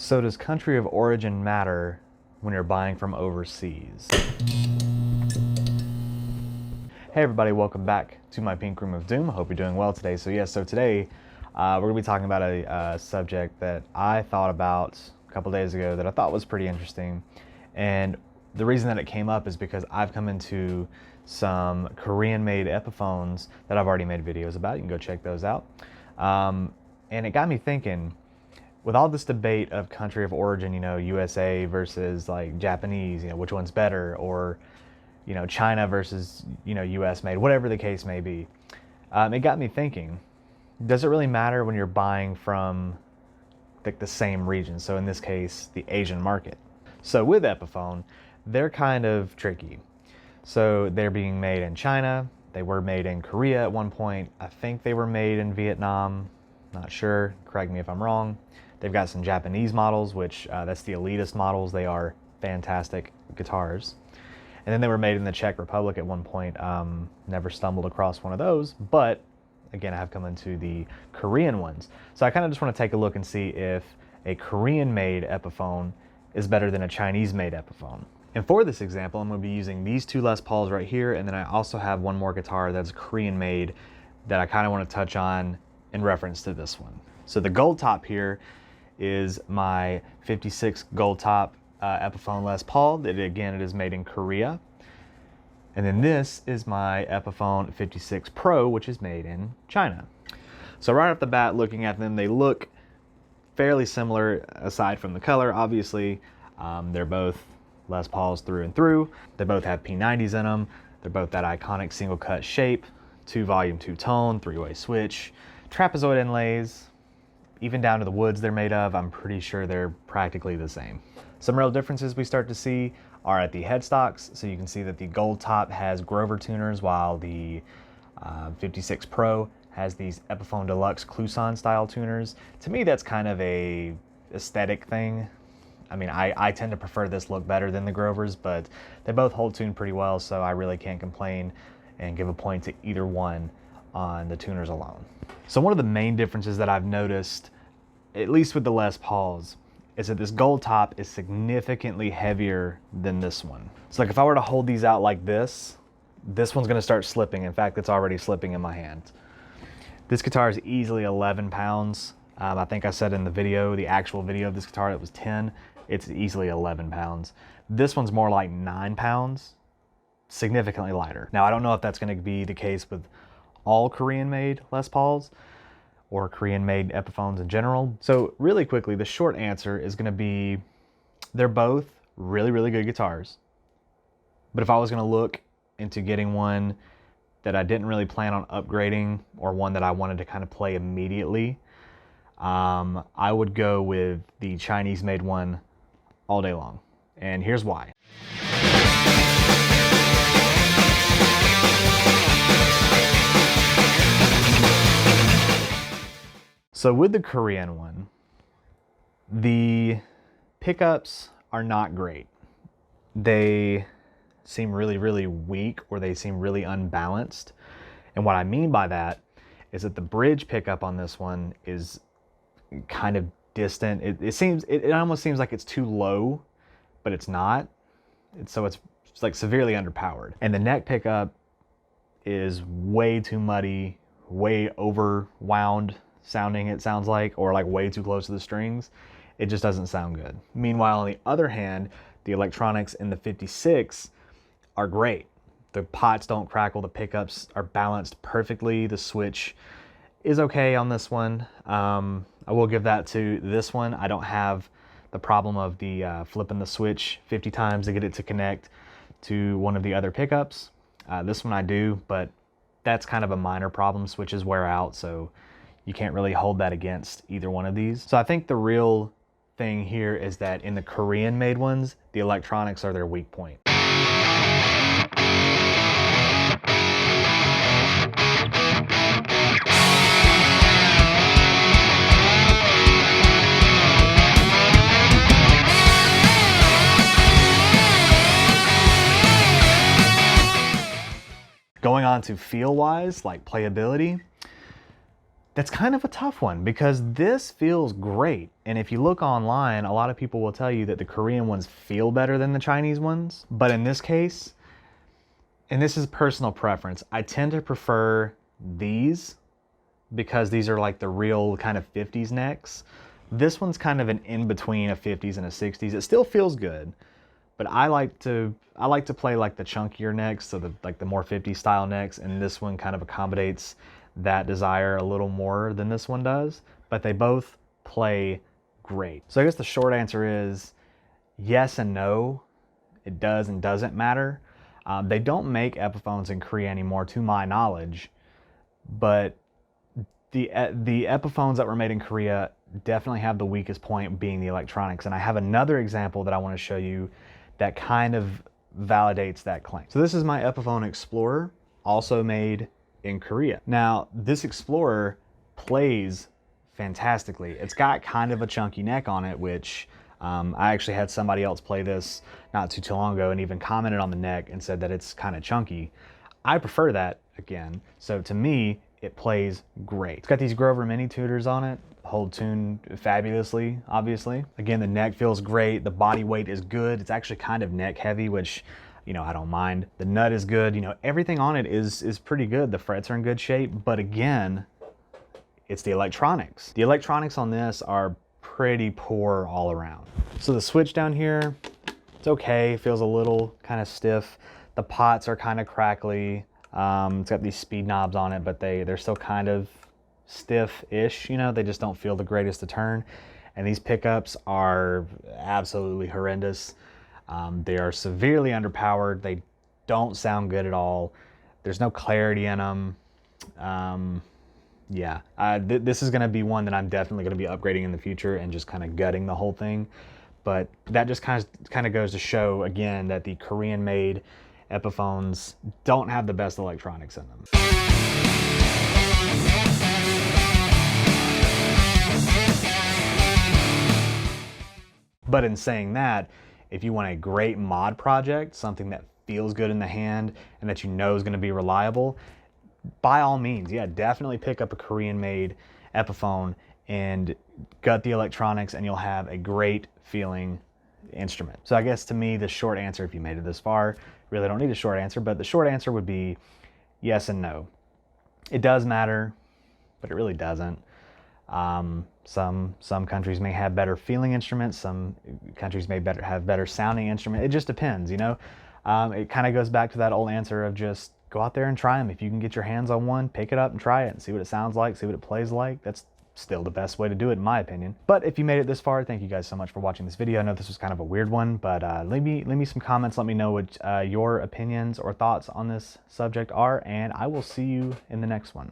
So does country of origin matter when you're buying from overseas? Hey everybody, welcome back to my Pink Room of Doom. I hope you're doing well today. So today we're going to be talking about a subject that I thought about a couple days ago that I thought was pretty interesting. And the reason that it came up is because I've come into some Korean-made Epiphones that I've already made videos about. You can go check those out. And it got me thinking, with all this debate of country of origin, USA versus like Japanese, which one's better, or, China versus, US made, whatever the case may be, it got me thinking, does it really matter when you're buying from like the same region? So in this case, the Asian market. So with Epiphone, they're kind of tricky. So they're being made in China. They were made in Korea at one point. I think they were made in Vietnam. Not sure. Correct me if I'm wrong. They've got some Japanese models, which that's the elitist models. They are fantastic guitars. And then they were made in the Czech Republic at one point. Never stumbled across one of those, but again, I have come into the Korean ones. So I kind of just want to take a look and see if a Korean-made Epiphone is better than a Chinese-made Epiphone. And for this example, I'm going to be using these two Les Pauls right here, and then I also have one more guitar that's Korean-made that I kind of want to touch on in reference to this one. So the gold top here is my 56 gold top Epiphone Les Paul. Again, it is made in Korea. And then this is my Epiphone 56 Pro, which is made in China. So right off the bat, looking at them, they look fairly similar aside from the color. Obviously, they're both Les Pauls through and through. They both have P90s in them. They're both that iconic single cut shape, 2 volume, 2 tone, 3-way switch, trapezoid inlays. Even down to the woods they're made of, I'm pretty sure they're practically the same. Some real differences we start to see are at the headstocks. So you can see that the gold top has Grover tuners, while the 56 Pro has these Epiphone Deluxe Kluson style tuners. To me, that's kind of a aesthetic thing. I mean, I tend to prefer this look better than the Grovers, but they both hold tune pretty well, so I really can't complain and give a point to either one on the tuners alone. So one of the main differences that I've noticed, at least with the Les Pauls, is that this gold top is significantly heavier than this one. So like if I were to hold these out like this one's gonna start slipping. In fact, it's already slipping in my hand. This guitar is easily 11 pounds. I think I said in the video, the actual video of this guitar, it was 10. It's easily 11 pounds. This one's more like 9 pounds, significantly lighter. Now, I don't know if that's gonna be the case with all Korean-made Les Pauls or Korean-made Epiphones in general. So really quickly, the short answer is gonna be, they're both really, really good guitars. But if I was gonna look into getting one that I didn't really plan on upgrading, or one that I wanted to kind of play immediately, I would go with the Chinese-made one all day long. And here's why. So with the Korean one, the pickups are not great. They seem really, really weak, or they seem really unbalanced. And what I mean by that is that the bridge pickup on this one is kind of distant. It almost seems like it's too low, but it's not. So it's like severely underpowered. And the neck pickup is way too muddy, way overwound sounding, it sounds like, or like way too close to the strings. It just doesn't sound good. Meanwhile, on the other hand, the electronics in the 56 are great. The pots don't crackle, the pickups are balanced perfectly, the switch is okay on this one. I will give that to this one. I don't have the problem of the flipping the switch 50 times to get it to connect to one of the other pickups. This one I do, but that's kind of a minor problem. Switches wear out, so you can't really hold that against either one of these. So I think the real thing here is that in the Korean-made ones, the electronics are their weak point. Going on to feel-wise, like playability, that's kind of a tough one because this feels great And if you look online, a lot of people will tell you that the Korean ones feel better than the Chinese ones. But in this case, and this is personal preference, I tend to prefer these because these are like the real kind of 50s necks. This one's kind of an in-between a 50s and a 60s. It still feels good, but I like to play like the chunkier necks, so the more 50s style necks, and this one kind of accommodates that desire a little more than this one does, but they both play great. So I guess the short answer is yes and no. It does and doesn't matter. They don't make Epiphones in Korea anymore, to my knowledge, but the Epiphones that were made in Korea definitely have the weakest point being the electronics. And I have another example that I want to show you that kind of validates that claim. So this is my Epiphone Explorer, also made in Korea. Now, this Explorer plays fantastically. It's got kind of a chunky neck on it, which I actually had somebody else play this not too long ago and even commented on the neck and said that it's kind of chunky. I prefer that, again. So to me, it plays great. It's got these Grover mini tuners on it, hold tune fabulously, obviously. Again, the neck feels great, the body weight is good. It's actually kind of neck heavy, which, you know, I don't mind. The nut is good, you know, everything on it is pretty good. The frets are in good shape, but again, it's the electronics. The electronics on this are pretty poor all around. So the switch down here, it's okay, feels a little kind of stiff. The pots are kind of crackly. It's got these speed knobs on it, but they're still kind of stiff-ish, you know, they just don't feel the greatest to turn. And these pickups are absolutely horrendous. They are severely underpowered. They don't sound good at all. There's no clarity in them. Yeah, this is going to be one that I'm definitely going to be upgrading in the future and just kind of gutting the whole thing. But that just kind of goes to show, again, that the Korean-made Epiphones don't have the best electronics in them. But in saying that, if you want a great mod project, something that feels good in the hand and that you know is going to be reliable, by all means, yeah, definitely pick up a Korean-made Epiphone and gut the electronics, and you'll have a great feeling instrument. So I guess to me, the short answer, if you made it this far, really don't need a short answer, but the short answer would be yes and no. It does matter, but it really doesn't. Some countries may have better feeling instruments. Some countries may have better sounding instruments. It just depends, you know. It kind of goes back to that old answer of just go out there and try them. If you can get your hands on one, pick it up and try it and see what it sounds like, see what it plays like. That's still the best way to do it, in my opinion. But if you made it this far, thank you guys so much for watching this video. I know this was kind of a weird one, but leave me some comments. Let me know what your opinions or thoughts on this subject are, and I will see you in the next one.